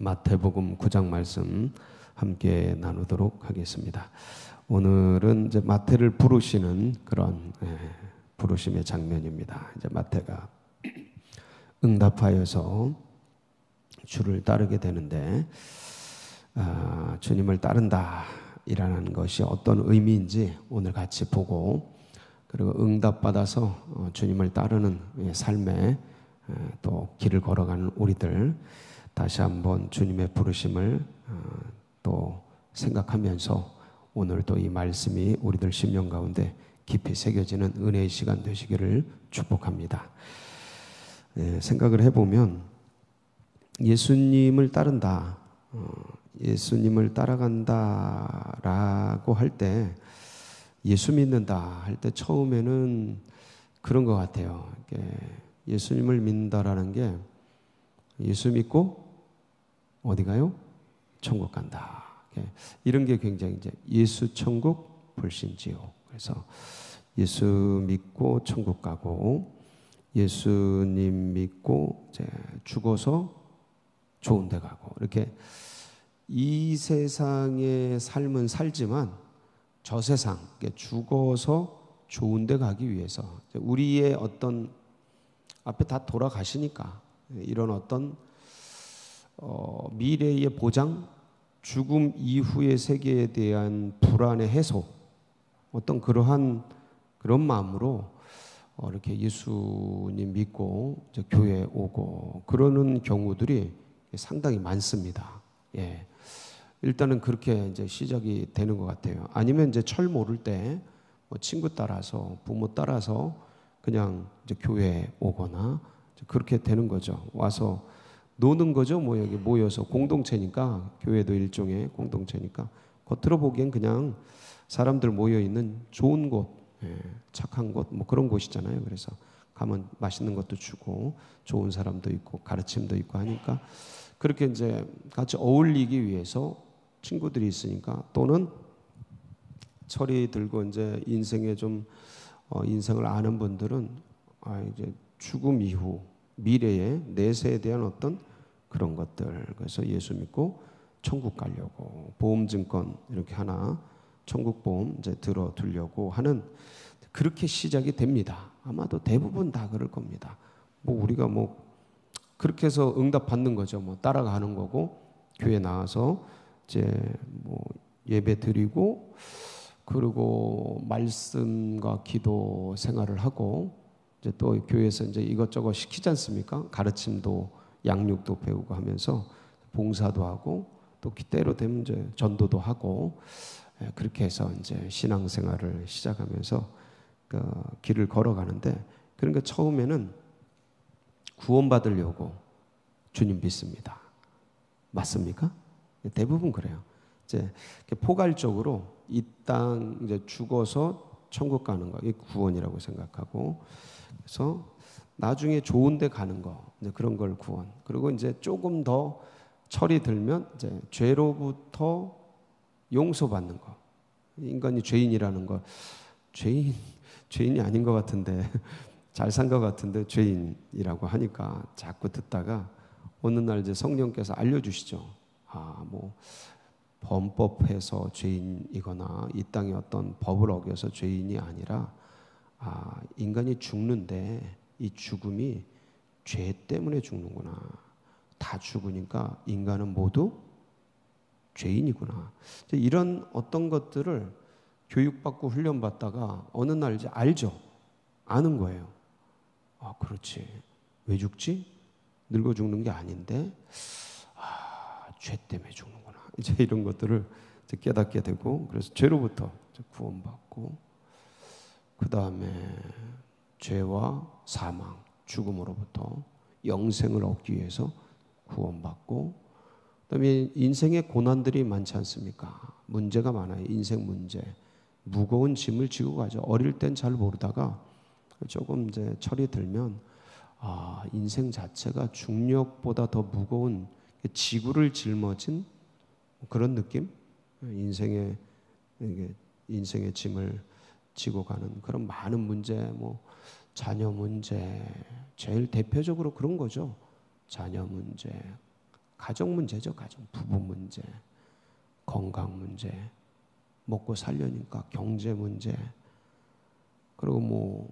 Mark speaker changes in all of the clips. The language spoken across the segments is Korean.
Speaker 1: 마태복음 9장 말씀 함께 나누도록 하겠습니다. 오늘은 이제 마태를 부르시는 그런 부르심의 장면입니다. 이제 마태가 응답하여서 주를 따르게 되는데 주님을 따른다이라는 것이 어떤 의미인지 오늘 같이 보고, 그리고 응답받아서 주님을 따르는 삶에 또 길을 걸어가는 우리들 다시 한번 주님의 부르심을 또 생각하면서 오늘 또 이 말씀이 우리들 심령 가운데 깊이 새겨지는 은혜의 시간 되시기를 축복합니다. 생각을 해보면 예수님을 따른다, 예수님을 따라간다라고 할 때, 예수 믿는다 할 때 처음에는 그런 것 같아요. 예수님을 믿는다라는 게 예수 믿고 어디 가요? 천국 간다. 이런 게 굉장히 이제 예수 천국 불신지옥. 그래서 예수 믿고 천국 가고, 예수님 믿고 이제 죽어서 좋은 데 가고, 이렇게 이 세상의 삶은 살지만 저 세상, 죽어서 좋은 데 가기 위해서 우리의 어떤 앞에 다 돌아가시니까 이런 어떤 미래의 보장, 죽음 이후의 세계에 대한 불안의 해소, 어떤 그러한 그런 마음으로 이렇게 예수님 믿고 이제 교회에 오고 그러는 경우들이 상당히 많습니다. 일단은 그렇게 이제 시작이 되는 것 같아요. 아니면 이제 철 모를 때 뭐 친구 따라서, 부모 따라서 그냥 이제 교회에 오거나 그렇게 되는 거죠. 와서 노는 거죠. 뭐 여기 모여서 공동체니까, 교회도 일종의 공동체니까 겉으로 보기엔 그냥 사람들 모여 있는 좋은 곳, 착한 곳, 뭐 그런 곳이잖아요. 그래서 가면 맛있는 것도 주고 좋은 사람도 있고 가르침도 있고 하니까 그렇게 이제 같이 어울리기 위해서 친구들이 있으니까, 또는 철이 들고 이제 인생에 좀 인생을 아는 분들은 이제 죽음 이후 미래의 내세에 대한 어떤 그런 것들, 그래서 예수 믿고 천국 가려고 보험증권 이렇게 하나 천국 보험 이제 들어두려고 하는, 그렇게 시작이 됩니다. 아마도 대부분 다 그럴 겁니다. 뭐 우리가 뭐 그렇게 해서 응답 받는 거죠. 뭐 따라가는 거고, 교회 나와서 이제 뭐 예배 드리고, 그리고 말씀과 기도 생활을 하고, 이제 또 교회에서 이제 이것저것 시키지 않습니까? 가르침도 양육도 배우고 하면서 봉사도 하고, 또 때로 되면 이제 전도도 하고, 그렇게 해서 이제 신앙생활을 시작하면서 그 길을 걸어가는데, 그러니까 처음에는 구원받으려고 주님 믿습니다. 맞습니까? 대부분 그래요. 이제 포괄적으로 이 땅 이제 죽어서 천국 가는 거, 이게 구원이라고 생각하고, 그래서 나중에 좋은 데 가는 거, 이제 그런 걸 구원. 그리고 이제 조금 더 철이 들면 이제 죄로부터 용서받는 거. 인간이 죄인이라는 거, 죄인이 아닌 것 같은데 잘 산 것 같은데 죄인이라고 하니까 자꾸 듣다가 어느 날 이제 성령께서 알려주시죠. 뭐 범법해서 죄인이거나 이 땅에 어떤 법을 어겨서 죄인이 아니라, 인간이 죽는데 이 죽음이 죄 때문에 죽는구나. 다 죽으니까 인간은 모두 죄인이구나. 이런 어떤 것들을 교육받고 훈련받다가 어느 날 이제 알죠. 아는 거예요. 그렇지. 왜 죽지? 늙어 죽는 게 아닌데, 죄 때문에 죽는구나. 이제 이런 것들을 이제 깨닫게 되고, 그래서 죄로부터 구원받고, 그 다음에 죄와 사망, 죽음으로부터 영생을 얻기 위해서 구원받고, 그 다음에 인생의 고난들이 많지 않습니까? 문제가 많아요. 인생 문제. 무거운 짐을 지고 가죠. 어릴 땐 잘 모르다가 조금 이제 철이 들면 인생 자체가 중력보다 더 무거운 지구를 짊어진 그런 느낌? 인생의 짐을 지고 가는 그런 많은 문제, 뭐 자녀 문제, 제일 대표적으로 그런 거죠. 자녀 문제, 가정 문제죠. 가정, 부부 문제, 건강 문제, 먹고 살려니까 경제 문제. 그리고 뭐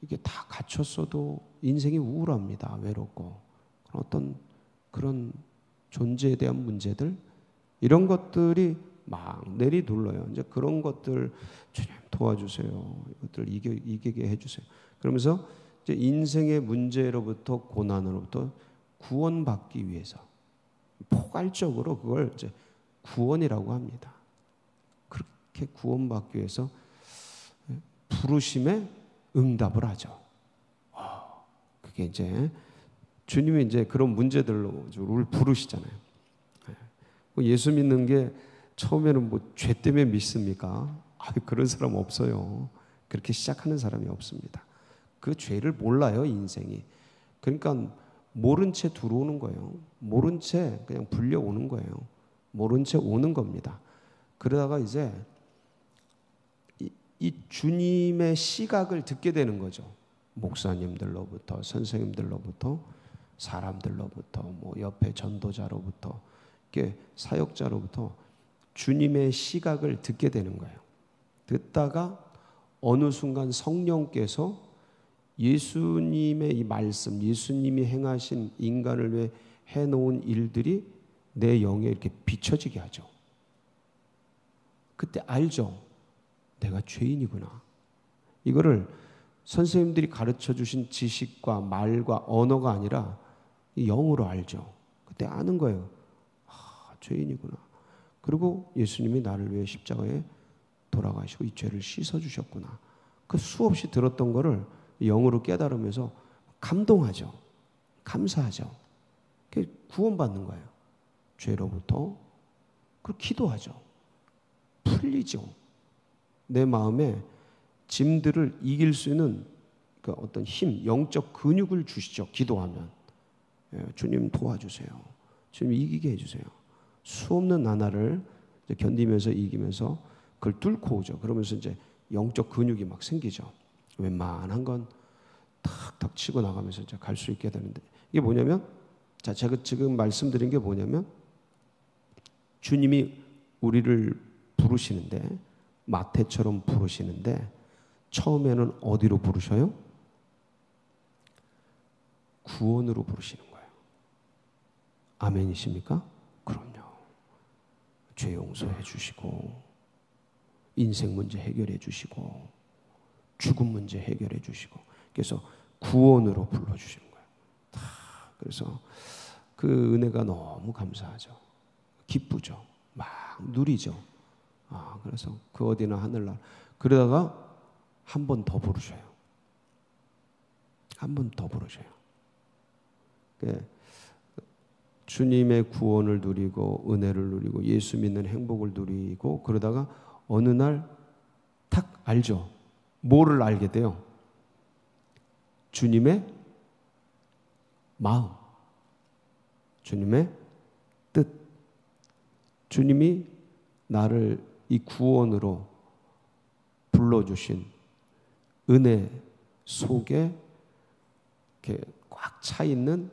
Speaker 1: 이게 다 갖췄어도 인생이 우울합니다. 외롭고 어떤 그런 존재에 대한 문제들, 이런 것들이 막 내리둘러요. 이제 그런 것들 주님 도와주세요. 이것들 이기게 해주세요. 그러면서 이제 인생의 문제로부터, 고난으로부터 구원받기 위해서 포괄적으로 그걸 이제 구원이라고 합니다. 그렇게 구원받기 위해서 부르심에 응답을 하죠. 그게 이제 주님이 이제 그런 문제들로 우리를 부르시잖아요. 예수 믿는 게 처음에는 뭐 죄 때문에 믿습니까? 그런 사람 없어요. 그렇게 시작하는 사람이 없습니다. 그 죄를 몰라요, 인생이. 그러니까 모른 채 들어오는 거예요. 모른 채 그냥 불려오는 거예요. 모른 채 오는 겁니다. 그러다가 이제 이 주님의 시각을 듣게 되는 거죠. 목사님들로부터, 선생님들로부터, 사람들로부터, 뭐 옆에 전도자로부터, 이렇게 사역자로부터 주님의 시각을 듣게 되는 거예요. 듣다가 어느 순간 성령께서 예수님의 이 말씀, 예수님이 행하신 인간을 위해 해놓은 일들이 내 영에 이렇게 비춰지게 하죠. 그때 알죠. 내가 죄인이구나. 이거를 선생님들이 가르쳐 주신 지식과 말과 언어가 아니라 영으로 알죠. 그때 아는 거예요. 죄인이구나. 그리고 예수님이 나를 위해 십자가에 돌아가시고 이 죄를 씻어주셨구나. 그 수없이 들었던 거를 영으로 깨달으면서 감동하죠. 감사하죠. 그게 구원받는 거예요. 죄로부터. 그리고 기도하죠. 풀리죠. 내 마음에 짐들을 이길 수 있는 그 어떤 힘, 영적 근육을 주시죠. 기도하면. 주님 도와주세요. 주님 이기게 해주세요. 수없는 나날을 견디면서 이기면서 그걸 뚫고 오죠. 그러면서 이제 영적 근육이 막 생기죠. 웬만한 건 탁탁 치고 나가면서 이제 갈 수 있게 되는데, 이게 뭐냐면, 자, 제가 지금 말씀드린 게 뭐냐면, 주님이 우리를 부르시는데, 마태처럼 부르시는데, 처음에는 어디로 부르셔요? 구원으로 부르시는 거예요. 아멘이십니까? 그럼요. 죄 용서해 주시고, 인생 문제 해결해 주시고, 죽음 문제 해결해 주시고, 그래서 구원으로 불러주시는 거예요. 그래서 그 은혜가 너무 감사하죠. 기쁘죠. 막 누리죠. 그래서 그 어디나 하늘날. 그러다가 한 번 더 부르셔요. 한 번 더 부르셔요. 주님의 구원을 누리고 은혜를 누리고 예수 믿는 행복을 누리고, 그러다가 어느 날 탁 알죠. 뭐를 알게 돼요? 주님의 마음, 주님의 뜻, 주님이 나를 이 구원으로 불러주신 은혜 속에 이렇게 꽉 차 있는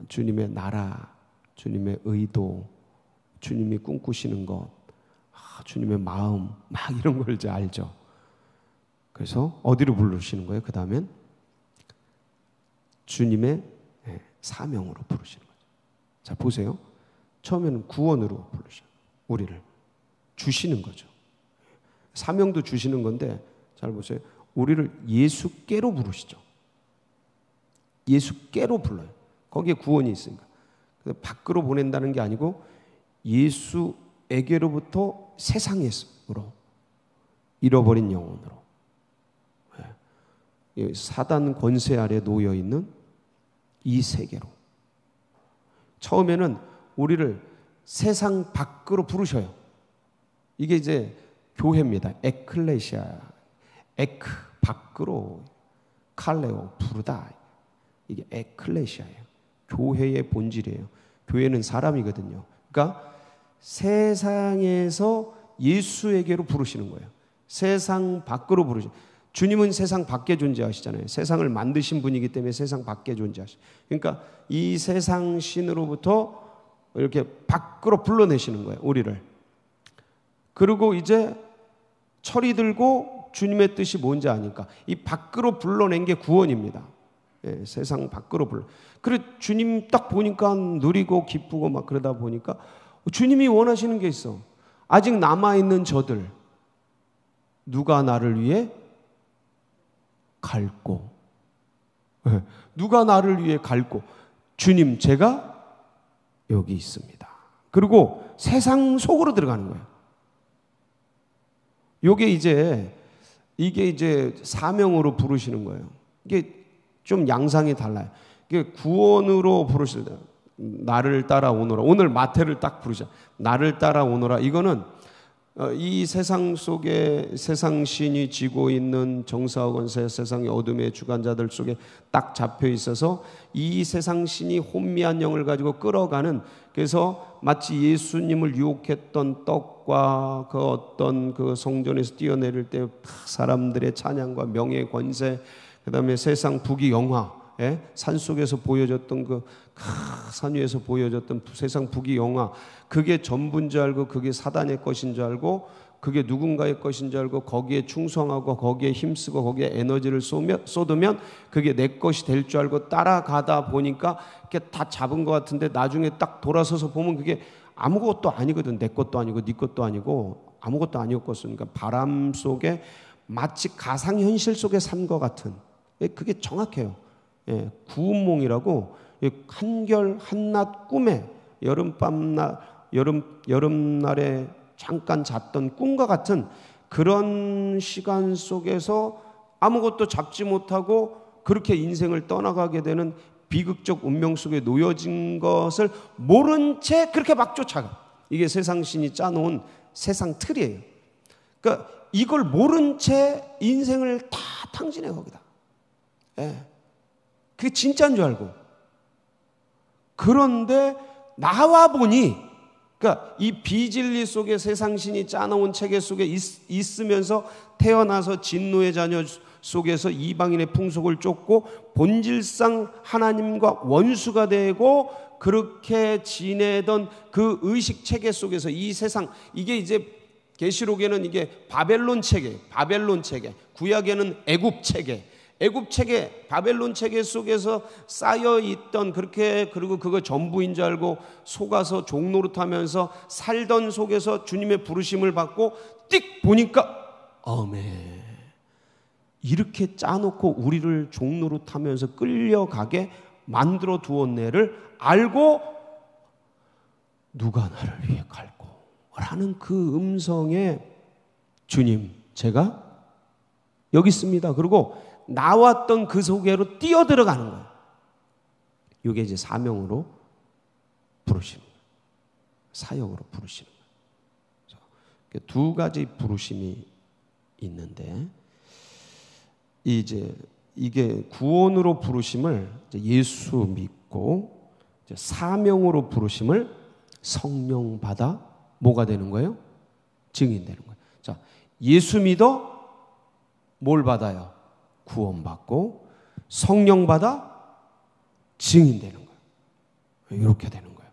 Speaker 1: 주님의 나라, 주님의 의도, 주님이 꿈꾸시는 것, 주님의 마음, 막 이런 걸 이제 알죠. 그래서 어디로 부르시는 거예요? 그 다음엔 주님의 사명으로 부르시는 거죠. 자, 보세요. 처음에는 구원으로 부르셔요. 우리를 주시는 거죠. 사명도 주시는 건데, 잘 보세요. 우리를 예수께로 부르시죠. 예수께로 불러요. 거기에 구원이 있으니까. 밖으로 보낸다는 게 아니고 예수에게로부터 세상으로, 잃어버린 영혼으로, 사단 권세 아래 놓여 있는 이 세계로. 처음에는 우리를 세상 밖으로 부르셔요. 이게 이제 교회입니다. 에클레시아, 에크 밖으로, 칼레오 부르다. 이게 에클레시아예요. 교회의 본질이에요. 교회는 사람이거든요. 그러니까 세상에서 예수에게로 부르시는 거예요. 세상 밖으로 부르시는. 주님은 세상 밖에 존재하시잖아요. 세상을 만드신 분이기 때문에 세상 밖에 존재하시죠. 그러니까 이 세상 신으로부터 이렇게 밖으로 불러내시는 거예요, 우리를. 그리고 이제 철이 들고 주님의 뜻이 뭔지 아니까 이 밖으로 불러낸 게 구원입니다. 예, 세상 밖으로 불러. 그래 주님 딱 보니까 누리고 기쁘고 막 그러다 보니까 주님이 원하시는 게 있어. 아직 남아있는 저들, 누가 나를 위해 갈고, 누가 나를 위해 갈고, 주님 제가 여기 있습니다. 그리고 세상 속으로 들어가는 거예요. 이게 이제 사명으로 부르시는 거예요. 이게 좀 양상이 달라요. 이게 구원으로 부르실 때 나를 따라오너라. 오늘 마태를 딱 부르자. 나를 따라오너라. 이거는 이 세상 속에 세상 신이 쥐고 있는 정사와 권세, 세상의 어둠의 주관자들 속에 딱 잡혀 있어서 이 세상 신이 혼미한 영을 가지고 끌어가는, 그래서 마치 예수님을 유혹했던 떡과 그 어떤 그 성전에서 뛰어내릴 때 사람들의 찬양과 명예, 권세, 그 다음에 세상 부귀 영화, 산 속에서 보여줬던 산 위에서 보여줬던 세상 부귀 영화, 그게 전부인 줄 알고 그게 사단의 것인 줄 알고 그게 누군가의 것인 줄 알고 거기에 충성하고 거기에 힘쓰고 거기에 에너지를 쏟으면 그게 내 것이 될 줄 알고 따라가다 보니까 이게 다 잡은 것 같은데 나중에 딱 돌아서서 보면 그게 아무것도 아니거든. 내 것도 아니고 네 것도 아니고 아무것도 아니었거든. 그러니까 바람 속에 마치 가상현실 속에 산 것 같은, 그게 정확해요. 구운몽이라고 한결 한낮 꿈에 여름날에 잠깐 잤던 꿈과 같은 그런 시간 속에서 아무것도 잡지 못하고 그렇게 인생을 떠나가게 되는 비극적 운명 속에 놓여진 것을 모른 채 그렇게 막 쫓아가. 이게 세상 신이 짜놓은 세상 틀이에요. 그러니까 이걸 모른 채 인생을 다 탕진해 거기다. 그게 진짜인 줄 알고. 그런데 나와 보니, 그러니까 이 비진리 속에 세상신이 짜놓은 체계 속에 있으면서 태어나서 진노의 자녀 속에서 이방인의 풍속을 쫓고 본질상 하나님과 원수가 되고 그렇게 지내던 그 의식 체계 속에서 이 세상, 이게 이제 계시록에는 이게 바벨론 체계, 구약에는 애굽 체계, 바벨론 체계 속에서 쌓여 있던, 그렇게, 그리고 그거 전부인 줄 알고 속아서 종노릇하면서 살던 속에서 주님의 부르심을 받고 띡 보니까 아멘, 이렇게 짜놓고 우리를 종노릇하면서 끌려가게 만들어 두었네를 알고 누가 나를 위해 갈고 라는 그 음성에 주님 제가 여기 있습니다. 그리고 나왔던 그 속에로 뛰어들어가는 거예요. 이게 이제 사명으로 부르시는 거예요. 사역으로 부르시는 거예요. 두 가지 부르심이 있는데, 이제 이게 구원으로 부르심을 예수 믿고 사명으로 부르심을 성령 받아 뭐가 되는 거예요? 증인되는 거예요. 자, 예수 믿어 뭘 받아요? 구원받고 성령 받아 증인되는 거예요. 이렇게 되는 거예요.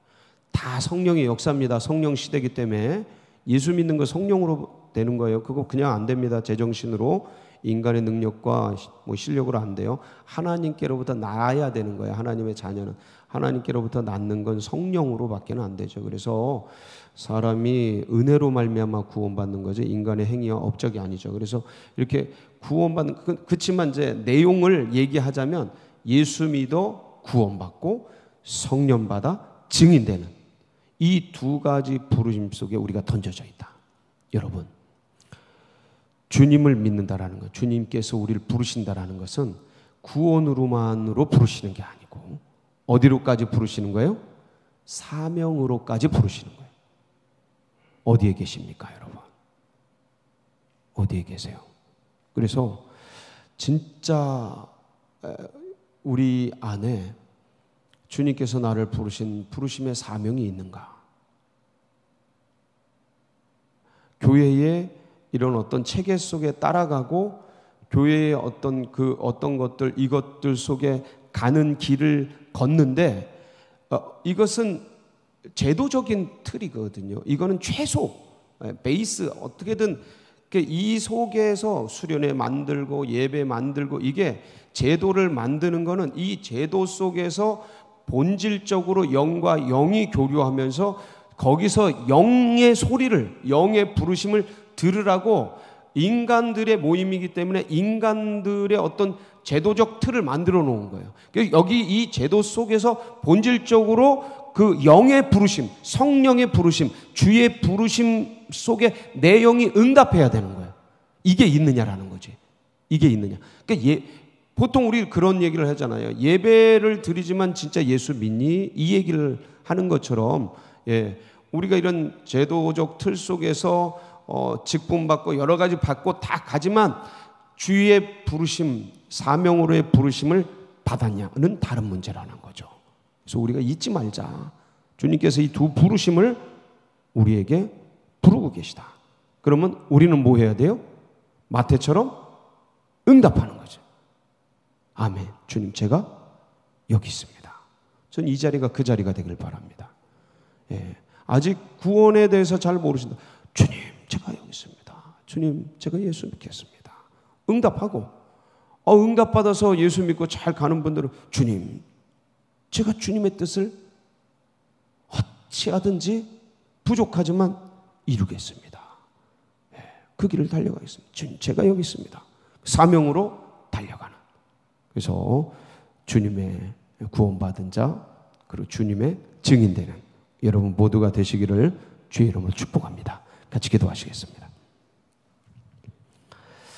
Speaker 1: 다 성령의 역사입니다. 성령 시대이기 때문에 예수 믿는 거 성령으로 되는 거예요. 그거 그냥 안 됩니다. 제정신으로 인간의 능력과 뭐 실력으로 안 돼요. 하나님께로부터 나야 되는 거예요. 하나님의 자녀는 하나님께로부터 낳는 건 성령으로밖에는 안 되죠. 그래서 사람이 은혜로 말미암아 구원받는 거죠. 인간의 행위와 업적이 아니죠. 그래서 이렇게 구원받는, 그렇지만 이제 내용을 얘기하자면 예수 믿어 구원받고 성령 받아 증인되는 이 두 가지 부르심 속에 우리가 던져져 있다. 여러분, 주님을 믿는다라는 것, 주님께서 우리를 부르신다라는 것은 구원으로만으로 부르시는 게 아니고 어디로까지 부르시는 거예요? 사명으로까지 부르시는 거예요. 어디에 계십니까, 여러분? 어디에 계세요? 그래서 진짜 우리 안에 주님께서 나를 부르신 부르심의 사명이 있는가? 교회의 이런 어떤 체계 속에 따라가고 교회의 어떤 것들, 이것들 속에 가는 길을 걷는데 이것은 제도적인 틀이거든요. 이거는 최소, 베이스, 어떻게든 이 속에서 수련회 만들고 예배 만들고 이게 제도를 만드는 거는 이 제도 속에서 본질적으로 영과 영이 교류하면서 거기서 영의 소리를, 영의 부르심을 들으라고 인간들의 모임이기 때문에 인간들의 어떤 제도적 틀을 만들어 놓은 거예요. 여기 이 제도 속에서 본질적으로 그 영의 부르심, 성령의 부르심, 주의 부르심 속에 내 영이 응답해야 되는 거예요. 이게 있느냐라는 거지. 이게 있느냐. 그러니까 보통 우리 그런 얘기를 하잖아요. 예배를 드리지만 진짜 예수 믿니? 이 얘기를 하는 것처럼, 우리가 이런 제도적 틀 속에서 직분받고 여러 가지 받고 다 가지만 주의 부르심, 사명으로의 부르심을 받았냐는 다른 문제라는 거죠. 그래서 우리가 잊지 말자. 주님께서 이 두 부르심을 우리에게 부르고 계시다. 그러면 우리는 뭐 해야 돼요? 마태처럼 응답하는 거죠. 아멘. 주님, 제가 여기 있습니다. 전 이 자리가 그 자리가 되길 바랍니다. 아직 구원에 대해서 잘 모르신다. 주님, 제가 여기 있습니다. 주님, 제가 예수 믿겠습니다. 응답하고, 응답받아서 예수 믿고 잘 가는 분들은 주님, 제가 주님의 뜻을 어찌하든지 부족하지만 이루겠습니다. 그 길을 달려가겠습니다. 주님, 제가 여기 있습니다. 사명으로 달려가는. 그래서 주님의 구원받은 자, 그리고 주님의 증인되는 여러분 모두가 되시기를 주의 이름으로 축복합니다. 같이 기도하시겠습니다.